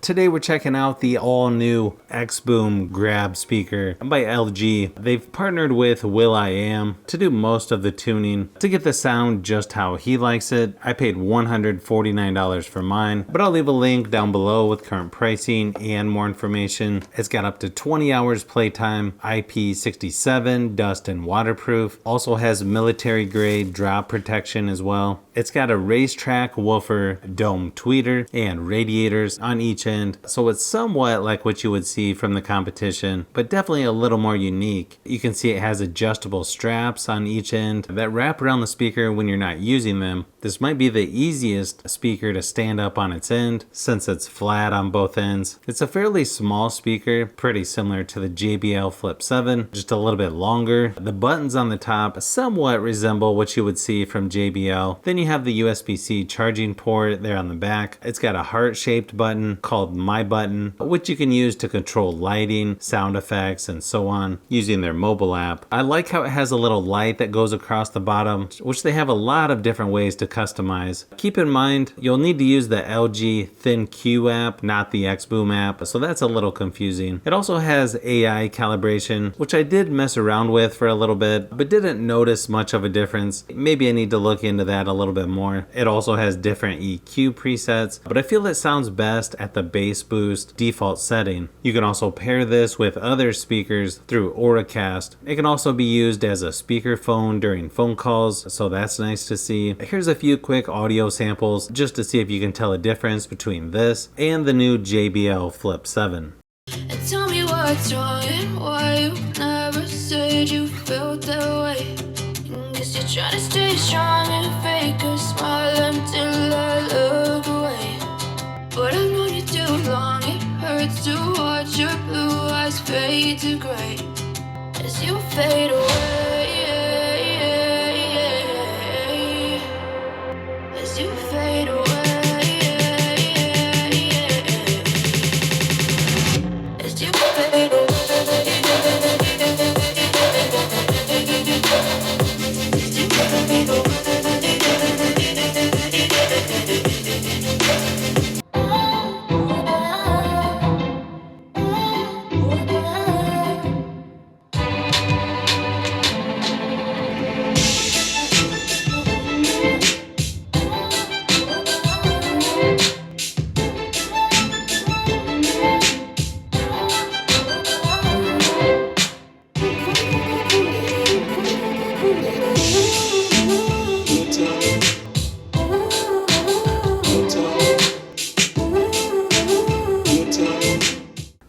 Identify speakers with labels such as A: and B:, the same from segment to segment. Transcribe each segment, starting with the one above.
A: Today we're checking out the all-new XBOOM Grab speaker by LG. They've partnered with Will.i.am to do most of the tuning to get the sound just how he likes it. I paid $149 for mine, but I'll leave a link down below with current pricing and more information. It's got up to 20 hours playtime, IP67, dust and waterproof. Also has military grade drop protection as well. It's got a racetrack woofer, dome tweeter, and radiators on each end, so it's somewhat like what you would see from the competition, but definitely a little more unique. You can see it has adjustable straps on each end that wrap around the speaker when you're not using them. This might be the easiest speaker to stand up on its end since it's flat on both ends. It's a fairly small speaker, pretty similar to the JBL Flip 7, just a little bit longer. The buttons on the top somewhat resemble what you would see from JBL. Then you have the USB-C charging port there on the back. It's got a heart-shaped button called My Button, which you can use to control lighting, sound effects, and so on using their mobile app. I like how it has a little light that goes across the bottom, which they have a lot of different ways to customize. Keep in mind, you'll need to use the LG ThinQ app, not the XBOOM app, so that's a little confusing. It also has AI calibration, which I did mess around with for a little bit, but didn't notice much of a difference. Maybe I need to look into that a little bit more. It also has different EQ presets, but I feel it sounds best at the bass boost default setting. You can also pair this with other speakers through Auracast. It can also be used as a speakerphone during phone calls, so that's nice to see. Here's a few quick audio samples just to see if you can tell a difference between this and the new JBL Flip 7.
B: And tell me what's wrong and why you never said you felt that way. Guess you're trying to stay strong and fake a smile until I look away. But I've known you too long, it hurts to watch your blue eyes fade to gray as you fade away. As you fade away. As you fade away.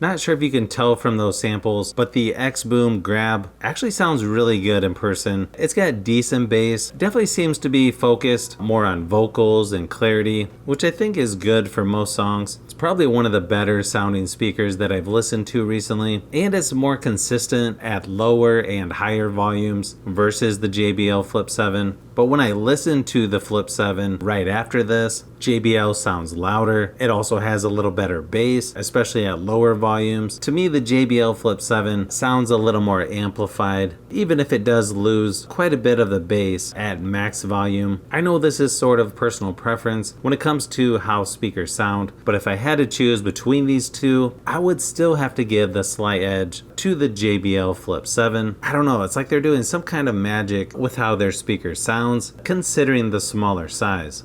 A: Not sure if you can tell from those samples, but the XBOOM Grab actually sounds really good in person. It's got decent bass, definitely seems to be focused more on vocals and clarity, which I think is good for most songs. It's probably one of the better sounding speakers that I've listened to recently, and it's more consistent at lower and higher volumes versus the JBL Flip 7. But when I listen to the Flip 7 right after this, JBL sounds louder. It also has a little better bass, especially at lower volumes. To me, the JBL Flip 7 sounds a little more amplified, even if it does lose quite a bit of the bass at max volume. I know this is sort of personal preference when it comes to how speakers sound, but if I had to choose between these two, I would still have to give the slight edge to the JBL Flip 7. I don't know, it's like they're doing some kind of magic with how their speaker sounds, considering the smaller size.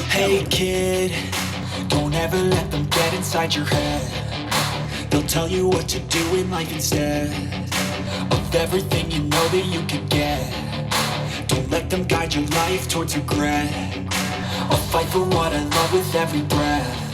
C: Hey kid, don't ever let them get inside your head. They'll tell you what to do in life instead of everything you know that you could get. Don't let them guide your life towards regret. I'll fight for what I love with every breath.